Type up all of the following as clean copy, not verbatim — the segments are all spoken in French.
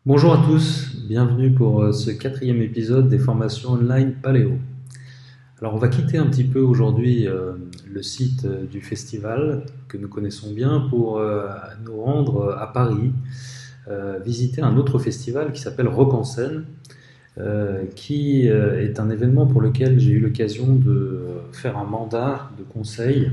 Bonjour à tous, bienvenue pour ce quatrième épisode des formations online Paléo. Alors on va quitter un petit peu aujourd'hui le site du festival que nous connaissons bien pour nous rendre à Paris, visiter un autre festival qui s'appelle Rock en scène, qui est un événement pour lequel j'ai eu l'occasion de faire un mandat de conseil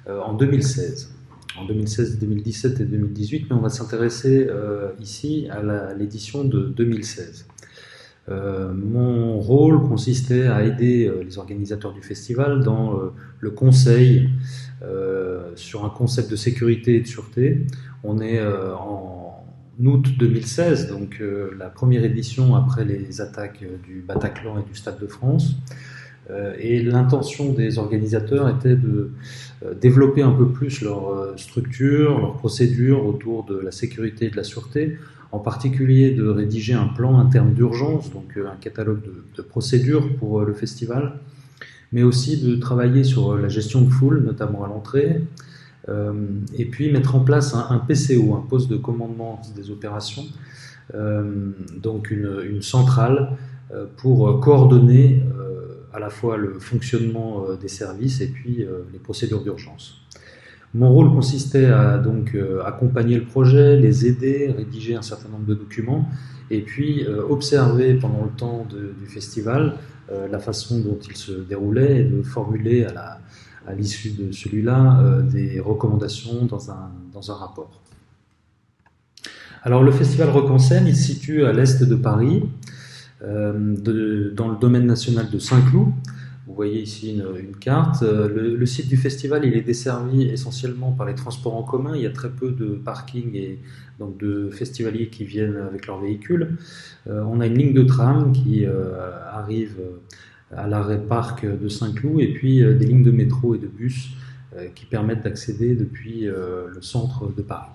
en 2016. En 2016, 2017 et 2018, mais on va s'intéresser ici à l'édition de 2016. Mon rôle consistait à aider les organisateurs du festival dans le conseil sur un concept de sécurité et de sûreté. On est en août 2016, donc la première édition après les attaques du Bataclan et du Stade de France. Et l'intention des organisateurs était de développer un peu plus leur structure, leur procédure autour de la sécurité et de la sûreté, en particulier de rédiger un plan interne d'urgence, donc un catalogue de procédures pour le festival, mais aussi de travailler sur la gestion de foule, notamment à l'entrée, et puis mettre en place un PCO, un poste de commandement des opérations, donc une centrale pour coordonner à la fois le fonctionnement des services et puis les procédures d'urgence. Mon rôle consistait à donc accompagner le projet, les aider, rédiger un certain nombre de documents et puis observer pendant le temps du festival la façon dont il se déroulait et de formuler à l'issue de celui-là des recommandations dans un rapport. Alors le festival Rock en scène, il se situe à l'est de Paris, dans le domaine national de Saint-Cloud. Vous voyez ici une carte. Le site du festival, il est desservi essentiellement par les transports en commun. Il y a très peu de parking et donc de festivaliers qui viennent avec leurs véhicules. On a une ligne de tram qui arrive à l'arrêt parc de Saint-Cloud et puis des lignes de métro et de bus qui permettent d'accéder depuis le centre de Paris.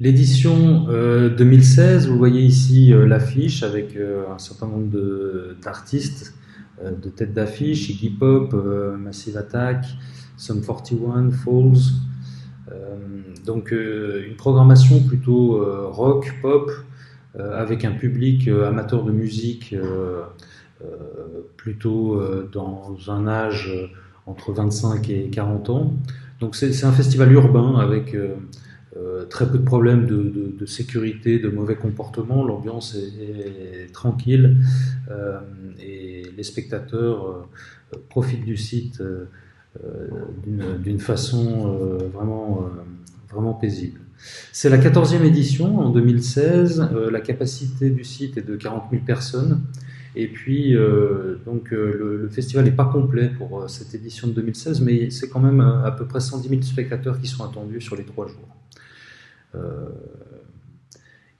L'édition 2016, vous voyez ici l'affiche avec un certain nombre d'artistes, de têtes d'affiche, Iggy Pop, Massive Attack, Sum 41, Falls. Donc une programmation plutôt rock, pop, avec un public amateur de musique plutôt dans un âge entre 25 et 40 ans. Donc c'est un festival urbain avec très peu de problèmes de sécurité, de mauvais comportement. L'ambiance est tranquille et les spectateurs profitent du site d'une façon vraiment paisible. C'est la 14e édition en 2016. La capacité du site est de 40 000 personnes. Et puis, le festival n'est pas complet pour cette édition de 2016, mais c'est quand même à peu près 110 000 spectateurs qui sont attendus sur les 3 jours.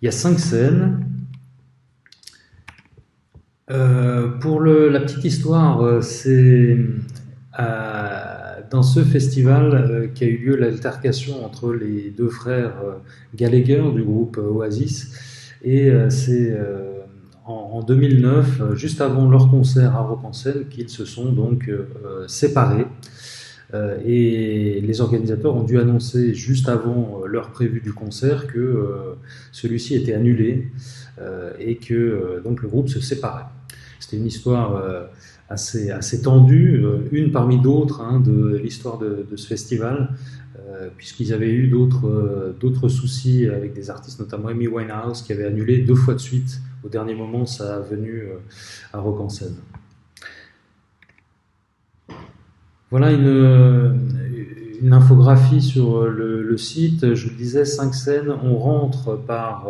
Il y a 5 scènes. Pour la petite histoire, c'est dans ce festival qu'a eu lieu l'altercation entre les deux frères Gallagher du groupe Oasis, et c'est en 2009, juste avant leur concert à Rock en scène, qu'ils se sont donc séparés. Et les organisateurs ont dû annoncer juste avant l'heure prévue du concert que celui-ci était annulé et que donc le groupe se séparait. C'était une histoire assez tendue, une parmi d'autres de l'histoire de ce festival, puisqu'ils avaient eu d'autres soucis avec des artistes, notamment Amy Winehouse, qui avait annulé 2 fois de suite au dernier moment sa venue à Rock en scène. Voilà une infographie sur le site. Je vous le disais, 5 scènes. On rentre par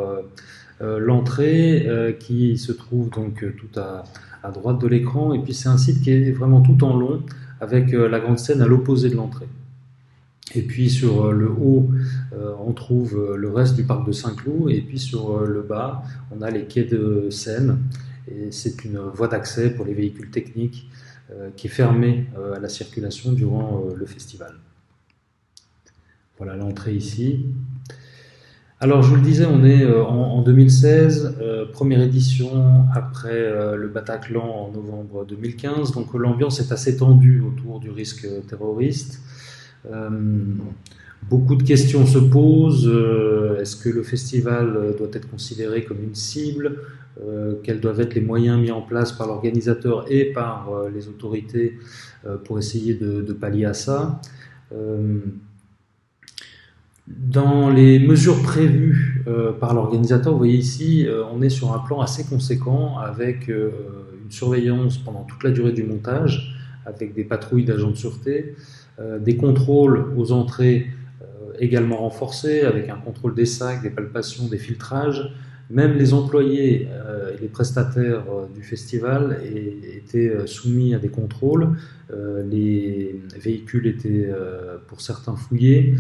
l'entrée qui se trouve donc tout à droite de l'écran. Et puis c'est un site qui est vraiment tout en long avec la grande scène à l'opposé de l'entrée. Et puis sur le haut, on trouve le reste du parc de Saint-Cloud. Et puis sur le bas, on a les quais de Seine. Et c'est une voie d'accès pour les véhicules techniques qui est fermée à la circulation durant le festival. Voilà l'entrée ici. Alors je vous le disais, on est en 2016, première édition après le Bataclan en novembre 2015, donc l'ambiance est assez tendue autour du risque terroriste. Beaucoup de questions se posent. Est-ce que le festival doit être considéré comme une cible? Quels doivent être les moyens mis en place par l'organisateur et par les autorités pour essayer de pallier à ça? Dans les mesures prévues par l'organisateur, vous voyez ici, on est sur un plan assez conséquent avec une surveillance pendant toute la durée du montage, avec des patrouilles d'agents de sûreté, des contrôles aux entrées également renforcés, avec un contrôle des sacs, des palpations, des filtrages. Même les employés et les prestataires du festival étaient soumis à des contrôles. Les véhicules étaient pour certains fouillés.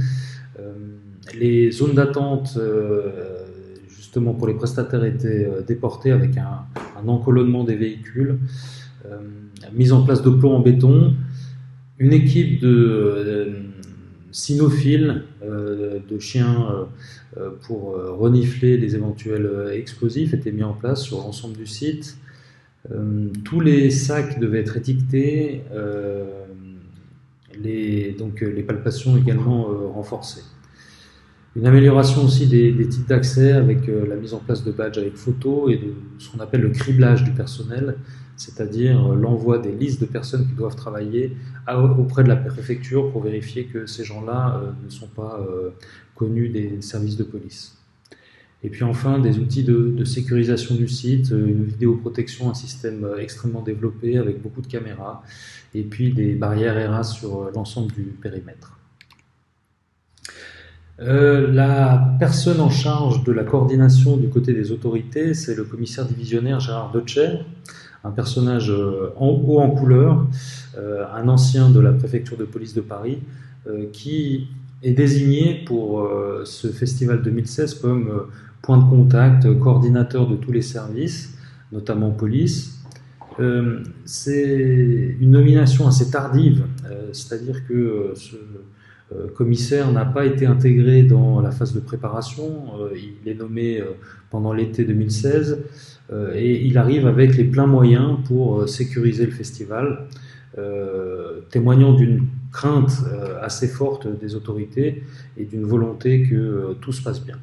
Les zones d'attente, justement pour les prestataires, étaient déportées avec un encolonnement des véhicules, mise en place de plombs en béton, une équipe de cynophiles, de chiens pour renifler les éventuels explosifs étaient mis en place sur l'ensemble du site. Tous les sacs devaient être étiquetés, donc les palpations également renforcées. Une amélioration aussi des titres d'accès avec la mise en place de badges avec photo et de ce qu'on appelle le criblage du personnel, c'est-à-dire l'envoi des listes de personnes qui doivent travailler auprès de la préfecture pour vérifier que ces gens-là ne sont pas connus des services de police. Et puis enfin, des outils de sécurisation du site, une vidéoprotection, un système extrêmement développé avec beaucoup de caméras, et puis des barrières ERAS sur l'ensemble du périmètre. La personne en charge de la coordination du côté des autorités, c'est le commissaire divisionnaire Gérard Deutscher, un personnage haut en couleur, un ancien de la préfecture de police de Paris, qui est désigné pour ce festival 2016 comme point de contact, coordinateur de tous les services, notamment police. C'est une nomination assez tardive, c'est-à-dire que ce commissaire n'a pas été intégré dans la phase de préparation. Il est nommé pendant l'été 2016 et il arrive avec les pleins moyens pour sécuriser le festival, témoignant d'une crainte assez forte des autorités et d'une volonté que tout se passe bien.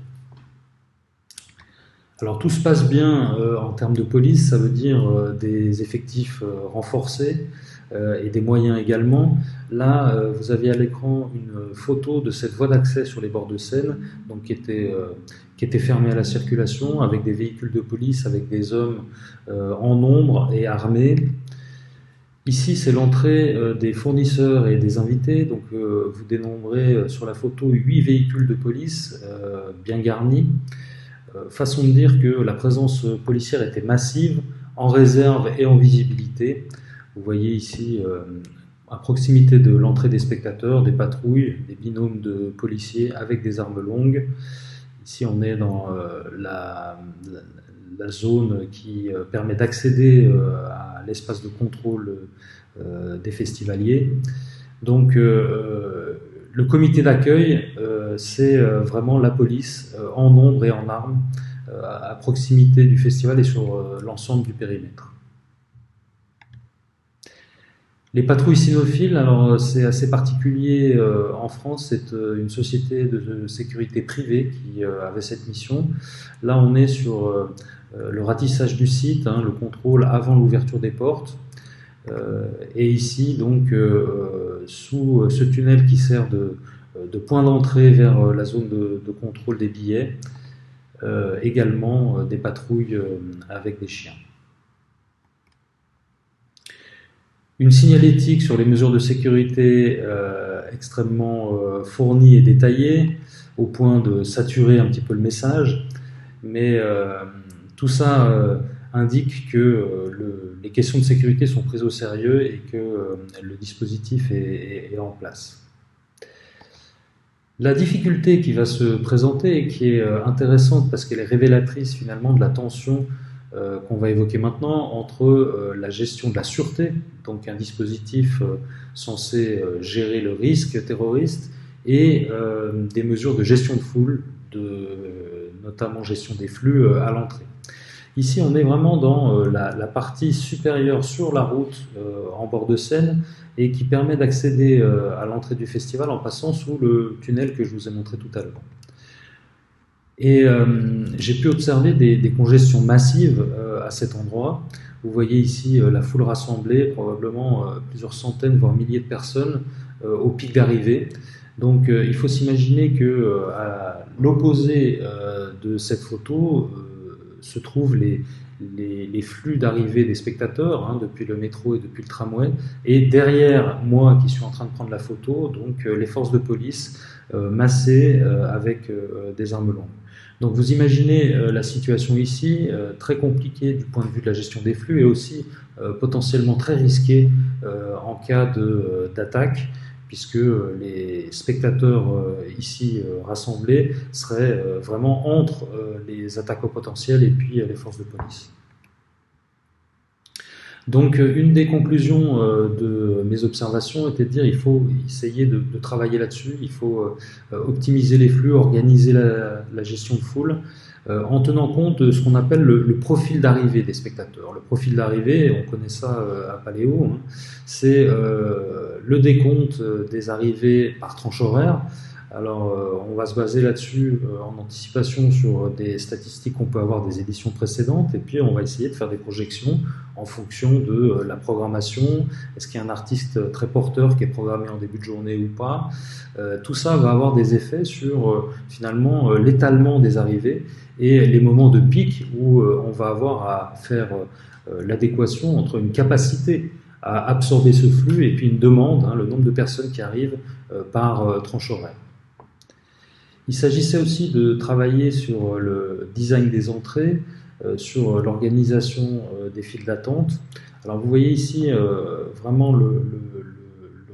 Alors tout se passe bien en termes de police, ça veut dire des effectifs renforcés et des moyens également. Là, vous avez à l'écran une photo de cette voie d'accès sur les bords de Seine, donc qui était fermée à la circulation, avec des véhicules de police, avec des hommes en nombre et armés. Ici, c'est l'entrée des fournisseurs et des invités. Donc, vous dénombrez sur la photo 8 véhicules de police bien garnis. Façon de dire que la présence policière était massive, en réserve et en visibilité. Vous voyez ici, à proximité de l'entrée des spectateurs, des patrouilles, des binômes de policiers avec des armes longues. Ici, on est dans la zone qui permet d'accéder à l'espace de contrôle des festivaliers. Donc, le comité d'accueil, c'est vraiment la police en nombre et en armes à proximité du festival et sur l'ensemble du périmètre. Les patrouilles cynophiles, alors c'est assez particulier en France, c'est une société de sécurité privée qui avait cette mission. Là, on est sur le ratissage du site, le contrôle avant l'ouverture des portes. Et ici, donc, sous ce tunnel qui sert de point d'entrée vers la zone de contrôle des billets, également des patrouilles avec des chiens. Une signalétique sur les mesures de sécurité extrêmement fournie et détaillée, au point de saturer un petit peu le message, mais tout ça indique que les questions de sécurité sont prises au sérieux et que le dispositif est en place. La difficulté qui va se présenter et qui est intéressante parce qu'elle est révélatrice finalement de la tension qu'on va évoquer maintenant entre la gestion de la sûreté, donc un dispositif censé gérer le risque terroriste, et des mesures de gestion de foule, notamment gestion des flux à l'entrée. Ici, on est vraiment dans la partie supérieure sur la route en bord de Seine et qui permet d'accéder à l'entrée du festival en passant sous le tunnel que je vous ai montré tout à l'heure. Et j'ai pu observer des congestions massives à cet endroit. Vous voyez ici la foule rassemblée, probablement plusieurs centaines, voire milliers de personnes au pic d'arrivée. Donc il faut s'imaginer que à l'opposé de cette photo se trouvent les flux d'arrivée des spectateurs depuis le métro et depuis le tramway. Et derrière moi qui suis en train de prendre la photo, donc les forces de police massées avec des armes longues. Donc vous imaginez la situation ici, très compliquée du point de vue de la gestion des flux et aussi potentiellement très risquée en cas d'attaque, puisque les spectateurs ici rassemblés seraient vraiment entre les attaquants potentiels et puis les forces de police. Donc une des conclusions de mes observations était de dire il faut essayer de travailler là-dessus, il faut optimiser les flux, organiser la gestion de foule, en tenant compte de ce qu'on appelle le profil d'arrivée des spectateurs. Le profil d'arrivée, on connaît ça à Paléo, c'est le décompte des arrivées par tranche horaire. Alors, on va se baser là-dessus en anticipation sur des statistiques qu'on peut avoir des éditions précédentes, et puis on va essayer de faire des projections en fonction de la programmation. Est-ce qu'il y a un artiste très porteur qui est programmé en début de journée ou pas? Tout ça va avoir des effets sur finalement l'étalement des arrivées et les moments de pic où on va avoir à faire l'adéquation entre une capacité à absorber ce flux et puis une demande, le nombre de personnes qui arrivent par tranche horaire. Il s'agissait aussi de travailler sur le design des entrées, sur l'organisation des files d'attente. Alors vous voyez ici vraiment le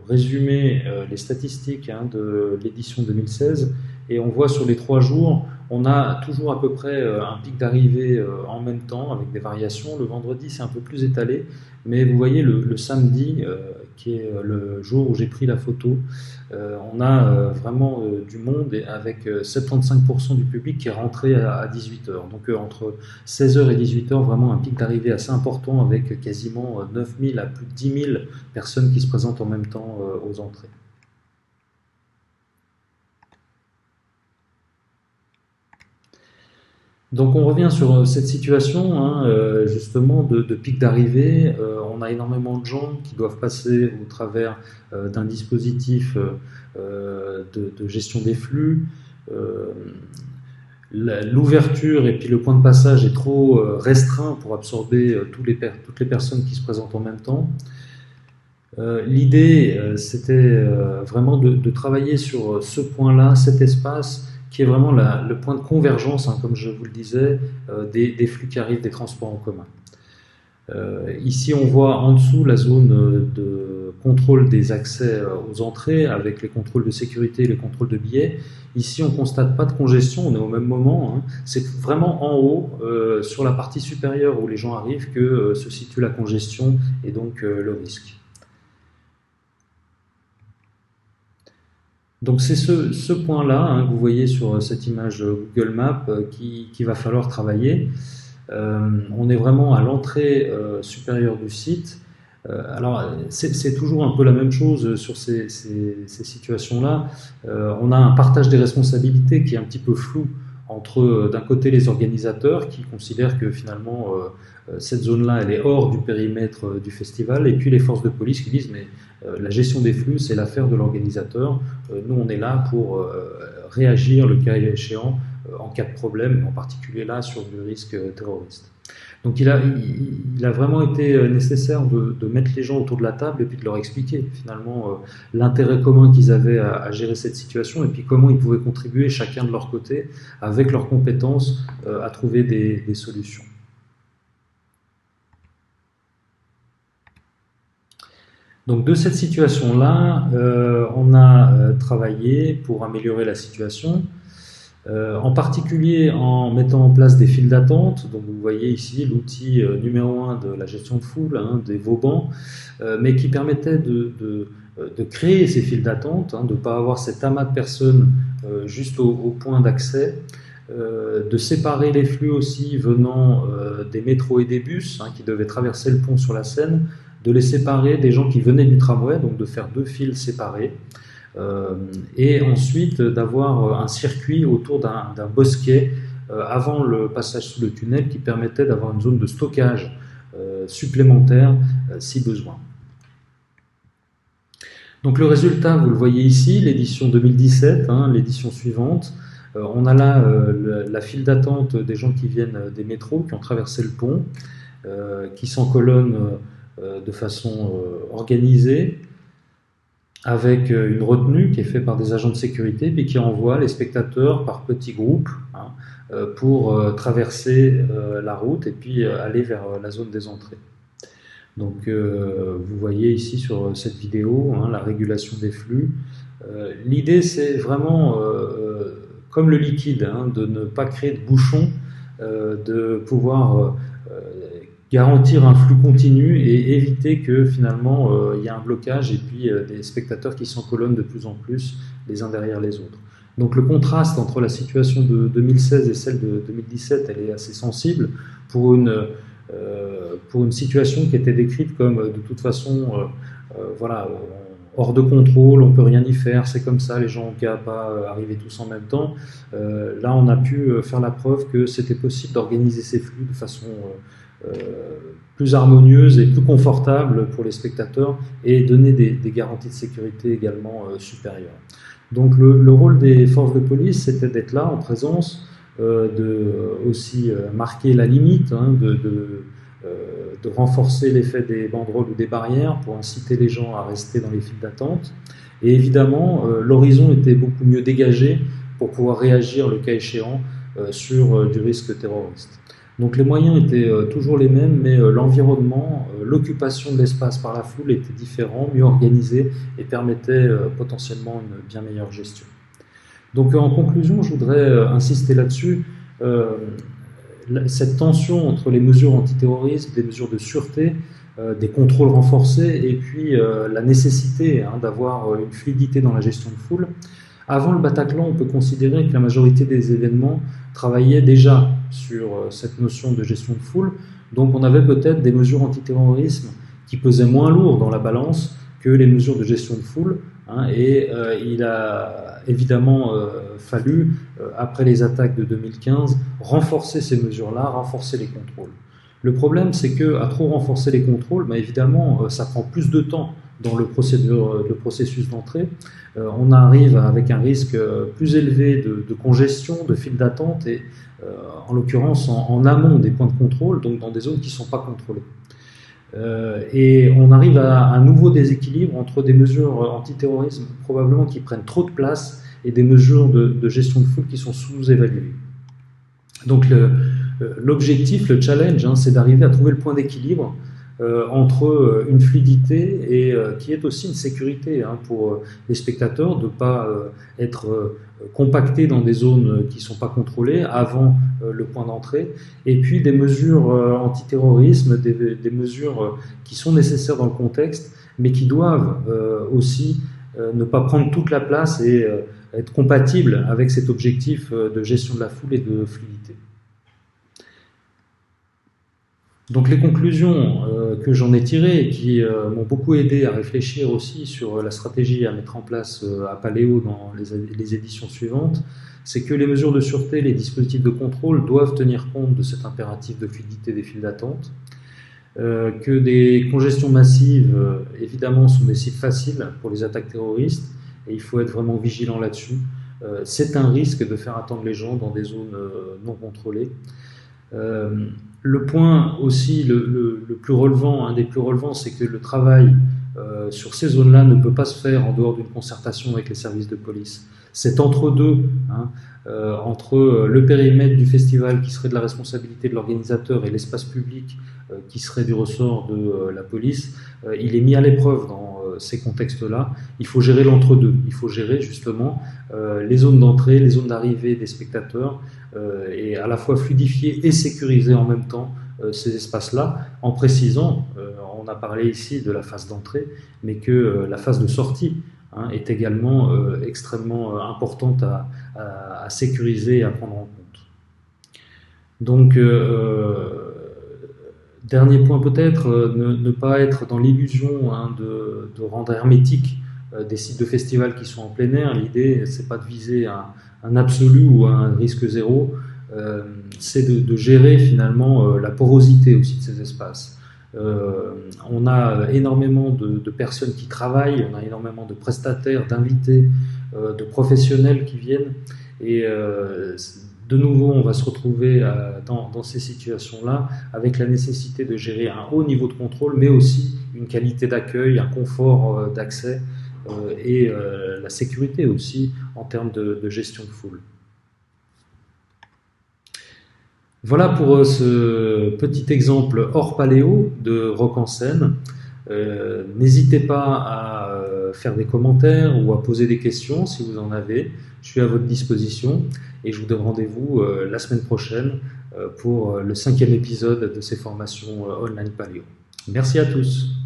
résumé, les statistiques de l'édition 2016, et on voit sur les 3 jours, on a toujours à peu près un pic d'arrivée en même temps, avec des variations. Le vendredi, c'est un peu plus étalé, mais vous voyez le samedi, qui est le jour où j'ai pris la photo, on a vraiment du monde, avec 75% du public qui est rentré à 18h. Donc entre 16h et 18h, vraiment un pic d'arrivée assez important, avec quasiment 9000 à plus de 10 000 personnes qui se présentent en même temps aux entrées. Donc on revient sur cette situation justement de pic d'arrivée. On a énormément de gens qui doivent passer au travers d'un dispositif de gestion des flux. L'ouverture et puis le point de passage est trop restreint pour absorber toutes les personnes qui se présentent en même temps. L'idée, c'était vraiment de travailler sur ce point-là, cet espace, qui est vraiment le point de convergence, comme je vous le disais, des flux qui arrivent des transports en commun. Ici, on voit en dessous la zone de contrôle des accès aux entrées, avec les contrôles de sécurité et les contrôles de billets. Ici, on ne constate pas de congestion, on est au même moment. C'est vraiment en haut, sur la partie supérieure où les gens arrivent, que se situe la congestion et donc le risque. Donc c'est ce point-là que vous voyez sur cette image Google Maps qui va falloir travailler. On est vraiment à l'entrée supérieure du site. Alors c'est toujours un peu la même chose sur ces situations-là. On a un partage des responsabilités qui est un petit peu flou entre d'un côté les organisateurs qui considèrent que finalement cette zone-là elle est hors du périmètre du festival, et puis les forces de police qui disent mais la gestion des flux c'est l'affaire de l'organisateur, nous on est là pour réagir le cas échéant en cas de problème, et en particulier là sur du risque terroriste. Donc il a vraiment été nécessaire de mettre les gens autour de la table et puis de leur expliquer finalement l'intérêt commun qu'ils avaient à gérer cette situation, et puis comment ils pouvaient contribuer chacun de leur côté avec leurs compétences à trouver des solutions. Donc de cette situation-là, on a travaillé pour améliorer la situation. En particulier en mettant en place des files d'attente. Donc vous voyez ici l'outil numéro 1 de la gestion de foule, des Vauban, mais qui permettait de créer ces files d'attente, de ne pas avoir cet amas de personnes juste au point d'accès. de séparer les flux aussi venant des métros et des bus qui devaient traverser le pont sur la Seine, de les séparer des gens qui venaient du tramway, donc de faire 2 files séparées, et ensuite d'avoir un circuit autour d'un bosquet avant le passage sous le tunnel qui permettait d'avoir une zone de stockage supplémentaire si besoin. Donc le résultat, vous le voyez ici, l'édition 2017, l'édition suivante. On a là la file d'attente des gens qui viennent des métros, qui ont traversé le pont, qui s'encolonnent de façon organisée, avec une retenue qui est faite par des agents de sécurité, puis qui envoie les spectateurs par petits groupes pour traverser la route et puis aller vers la zone des entrées. Donc vous voyez ici sur cette vidéo la régulation des flux. L'idée c'est vraiment, comme le liquide, de ne pas créer de bouchons, de pouvoir garantir un flux continu et éviter que finalement il y ait un blocage et puis des spectateurs qui s'encolonnent de plus en plus les uns derrière les autres. Donc le contraste entre la situation de 2016 et celle de 2017, elle est assez sensible pour une situation qui était décrite comme de toute façon voilà, hors de contrôle, on ne peut rien y faire, c'est comme ça, les gens n'ont qu'à pas arriver tous en même temps. Là, on a pu faire la preuve que c'était possible d'organiser ces flux de façon plus harmonieuse et plus confortable pour les spectateurs et donner des garanties de sécurité également supérieures. Donc le rôle des forces de police, c'était d'être là en présence, de aussi marquer la limite, de renforcer l'effet des banderoles ou des barrières pour inciter les gens à rester dans les files d'attente. Et évidemment, l'horizon était beaucoup mieux dégagé pour pouvoir réagir le cas échéant sur du risque terroriste. Donc les moyens étaient toujours les mêmes, mais l'environnement, l'occupation de l'espace par la foule était différent, mieux organisé et permettait potentiellement une bien meilleure gestion. Donc en conclusion, je voudrais insister là-dessus. Cette tension entre les mesures antiterroristes, les mesures de sûreté, des contrôles renforcés et puis la nécessité d'avoir une fluidité dans la gestion de foule. Avant le Bataclan, on peut considérer que la majorité des événements travaillaient déjà sur cette notion de gestion de foule. Donc on avait peut-être des mesures antiterrorisme qui pesaient moins lourd dans la balance que les mesures de gestion de foule. Et il a évidemment fallu, après les attaques de 2015, renforcer ces mesures-là, renforcer les contrôles. Le problème, c'est qu'à trop renforcer les contrôles, évidemment, ça prend plus de temps dans le processus d'entrée. On arrive avec un risque plus élevé de congestion, de files d'attente, et en l'occurrence en amont des points de contrôle, donc dans des zones qui ne sont pas contrôlées. Et on arrive à un nouveau déséquilibre entre des mesures antiterrorisme probablement qui prennent trop de place et des mesures de gestion de foule qui sont sous-évaluées. Donc l'objectif, le challenge, c'est d'arriver à trouver le point d'équilibre entre une fluidité et qui est aussi une sécurité pour les spectateurs, de ne pas être compactés dans des zones qui ne sont pas contrôlées avant le point d'entrée, et puis des mesures antiterrorisme, des mesures qui sont nécessaires dans le contexte, mais qui doivent aussi ne pas prendre toute la place et être compatibles avec cet objectif de gestion de la foule et de fluidité. Donc les conclusions que j'en ai tirées et qui m'ont beaucoup aidé à réfléchir aussi sur la stratégie à mettre en place à Paléo dans les éditions suivantes, c'est que les mesures de sûreté, les dispositifs de contrôle doivent tenir compte de cet impératif de fluidité des files d'attente, que des congestions massives, évidemment, sont des cibles faciles pour les attaques terroristes, et il faut être vraiment vigilant là-dessus. C'est un risque de faire attendre les gens dans des zones non contrôlées. Le point aussi le plus relevant, un des plus relevants, c'est que le travail sur ces zones-là ne peut pas se faire en dehors d'une concertation avec les services de police. C'est entre deux, entre le périmètre du festival qui serait de la responsabilité de l'organisateur et l'espace public qui serait du ressort de la police. Il est mis à l'épreuve dans ces contextes-là. Il faut gérer l'entre-deux. Il faut gérer justement les zones d'entrée, les zones d'arrivée des spectateurs et à la fois fluidifier et sécuriser en même temps ces espaces-là, en précisant, on a parlé ici de la phase d'entrée, mais que la phase de sortie est également extrêmement importante à sécuriser et à prendre en compte. Donc, dernier point peut-être, ne pas être dans l'illusion hein, de rendre hermétique des sites de festivals qui sont en plein air. L'idée, c'est pas de viser un absolu ou un risque zéro, c'est de gérer finalement la porosité aussi de ces espaces. On a énormément de personnes qui travaillent, on a énormément de prestataires, d'invités, de professionnels qui viennent. Et de nouveau, on va se retrouver dans ces situations-là avec la nécessité de gérer un haut niveau de contrôle, mais aussi une qualité d'accueil, un confort d'accès et la sécurité aussi en termes de gestion de foule. Voilà pour ce petit exemple hors paléo de rock en scène. N'hésitez pas à faire des commentaires ou à poser des questions si vous en avez. Je suis à votre disposition et je vous donne rendez-vous la semaine prochaine pour le 5e épisode de ces formations online paléo. Merci à tous.